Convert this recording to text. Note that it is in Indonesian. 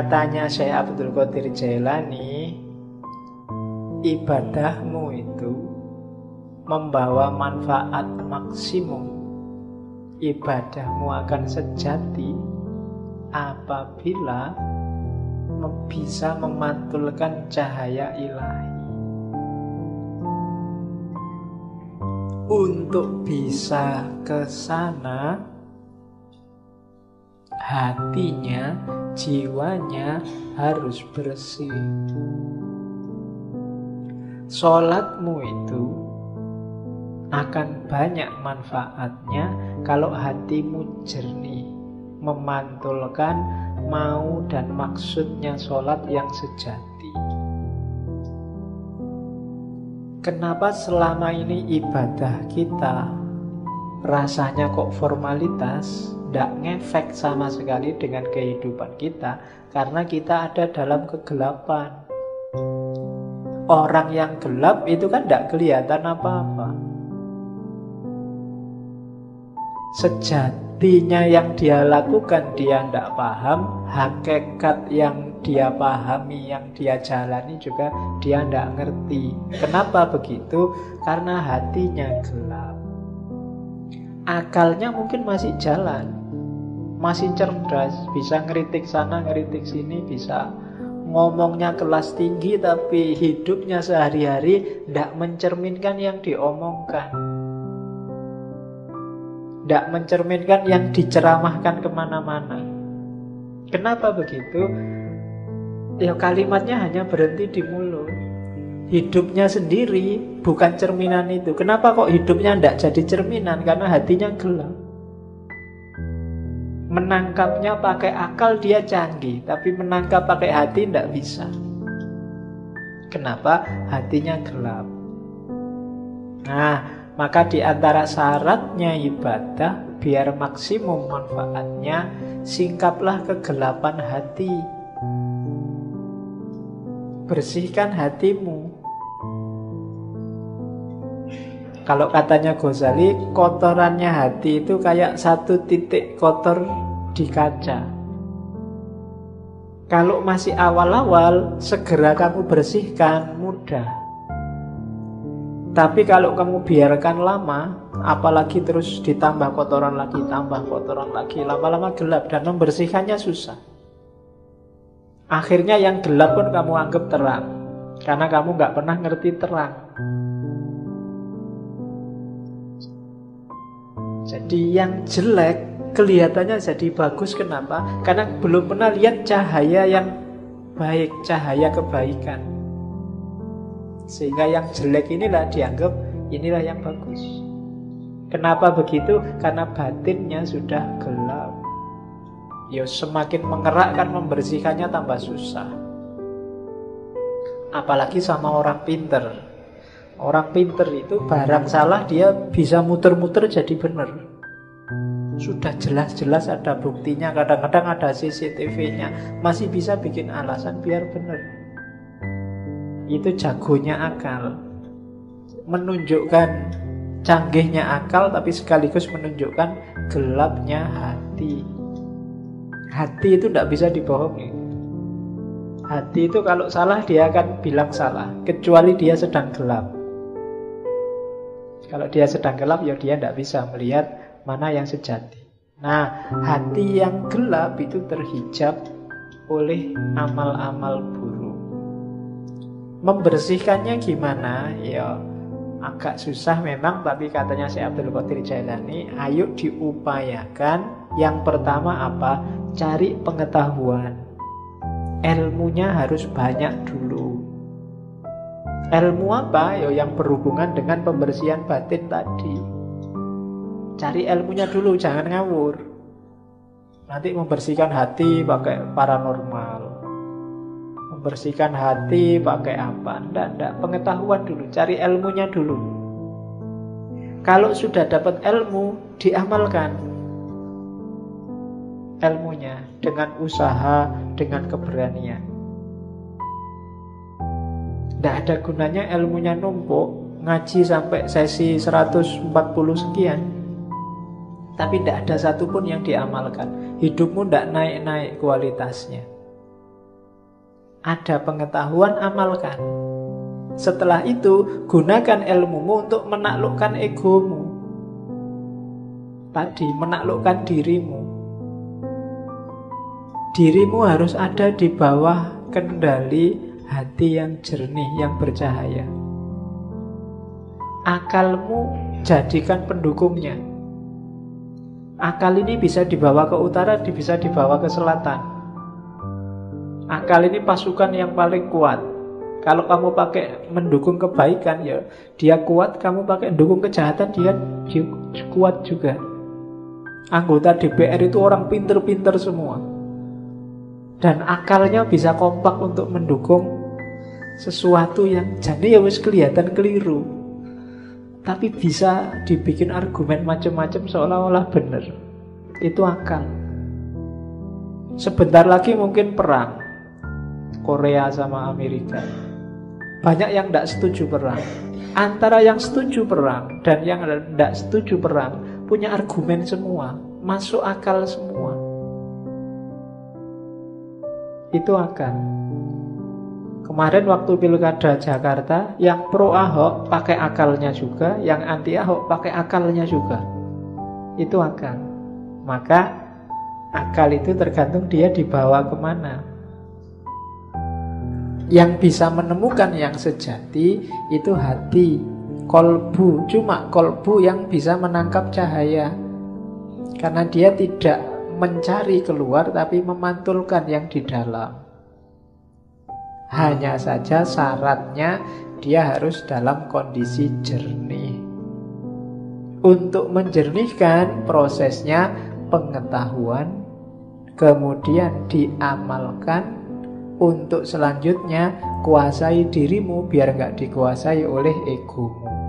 Katanya Syekh Abdul Qadir Jailani, ibadahmu itu membawa manfaat maksimum. Ibadahmu akan sejati apabila bisa memantulkan cahaya ilahi. Untuk bisa ke sana, hatinya, jiwanya harus bersih. Sholatmu itu akan banyak manfaatnya kalau hatimu jernih, memantulkan mau dan maksudnya sholat yang sejati. Kenapa selama ini ibadah kita rasanya kok formalitas, tidak ngefek sama sekali dengan kehidupan kita? Karena kita ada dalam kegelapan. Orang yang gelap itu kan tidak kelihatan apa-apa. Sejatinya yang dia lakukan dia tidak paham, hakikat yang dia pahami, yang dia jalani juga dia tidak ngerti. Kenapa begitu? Karena hatinya gelap. Akalnya mungkin masih jalan, masih cerdas, bisa ngeritik sana, ngeritik sini, bisa ngomongnya kelas tinggi, tapi hidupnya sehari-hari tidak mencerminkan yang diomongkan, tidak mencerminkan yang diceramahkan kemana-mana. Kenapa begitu? Ya kalimatnya hanya berhenti di mulut. Hidupnya sendiri bukan cerminan itu. Kenapa kok hidupnya tidak jadi cerminan? Karena hatinya gelap. Menangkapnya pakai akal dia canggih, tapi menangkap pakai hati tidak bisa. Kenapa? Hatinya gelap. Nah, maka di antara syaratnya ibadah biar maksimum manfaatnya, singkaplah kegelapan hati. Bersihkan hatimu. Kalau katanya Ghazali, kotorannya hati itu kayak satu titik kotor di kaca. Kalau masih awal-awal, segera kamu bersihkan, mudah. Tapi kalau kamu biarkan lama, apalagi terus ditambah kotoran lagi, tambah kotoran lagi, lama-lama gelap dan membersihkannya susah. Akhirnya yang gelap pun kamu anggap terang, karena kamu nggak pernah ngerti terang. Jadi yang jelek kelihatannya jadi bagus. Kenapa? Karena belum pernah lihat cahaya yang baik, cahaya kebaikan. Sehingga yang jelek inilah dianggap inilah yang bagus. Kenapa begitu? Karena batinnya sudah gelap. Ya semakin mengerakkan membersihkannya tambah susah. Apalagi sama orang pinter. Orang pinter itu barang salah dia bisa muter-muter jadi benar. Sudah jelas-jelas ada buktinya, kadang-kadang ada CCTV-nya, masih bisa bikin alasan biar benar. Itu jagonya akal. Menunjukkan canggihnya akal, tapi sekaligus menunjukkan gelapnya hati. Hati itu tidak bisa dibohongi. Hati itu kalau salah dia akan bilang salah, kecuali dia sedang gelap. Kalau dia sedang gelap, ya dia tidak bisa melihat mana yang sejati. Nah, hati yang gelap itu terhijab oleh amal-amal buruk. Membersihkannya gimana? Ya agak susah memang, tapi katanya Syekh Abdul Qadir Jailani, ayo diupayakan. Yang pertama apa? Cari pengetahuan. Ilmunya harus banyak dulu. Ilmu apa? Ya yang berhubungan dengan pembersihan batin tadi. Cari ilmunya dulu, jangan ngawur. Nanti membersihkan hati pakai paranormal, membersihkan hati pakai apa? Tidak. Pengetahuan dulu, cari ilmunya dulu. Kalau sudah dapat ilmu, diamalkan ilmunya dengan usaha, dengan keberanian. Tidak ada gunanya ilmunya numpuk, ngaji sampai sesi 140 sekian, tapi tidak ada satupun yang diamalkan. Hidupmu tidak naik-naik kualitasnya. Ada pengetahuan, amalkan. Setelah itu, gunakan ilmumu untuk menaklukkan egomu. Tadi, menaklukkan dirimu. Dirimu harus ada di bawah kendali hati yang jernih, yang bercahaya. Akalmu jadikan pendukungnya. Akal ini bisa dibawa ke utara, bisa dibawa ke selatan. Akal ini pasukan yang paling kuat. Kalau kamu pakai mendukung kebaikan, ya dia kuat. Kamu pakai mendukung kejahatan, dia kuat juga. Anggota DPR itu orang pinter-pinter semua. Dan akalnya bisa kompak untuk mendukung sesuatu yang jadi ya wis kelihatan keliru, tapi bisa dibikin argumen macam-macam seolah-olah benar. Itu akal. Sebentar lagi mungkin perang Korea sama Amerika. Banyak yang tidak setuju perang. Antara yang setuju perang dan yang tidak setuju perang punya argumen semua, masuk akal semua. Itu akal. Kemarin waktu pilkada Jakarta, yang pro Ahok pakai akalnya juga, yang anti Ahok pakai akalnya juga. Itu akal. Maka akal itu tergantung dia dibawa kemana. Yang bisa menemukan yang sejati itu hati, kolbu. Cuma kolbu yang bisa menangkap cahaya. Karena dia tidak mencari keluar, tapi memantulkan yang di dalam. Hanya saja syaratnya dia harus dalam kondisi jernih. Untuk menjernihkan prosesnya pengetahuan, kemudian diamalkan. Untuk selanjutnya kuasai dirimu biar nggak dikuasai oleh egomu.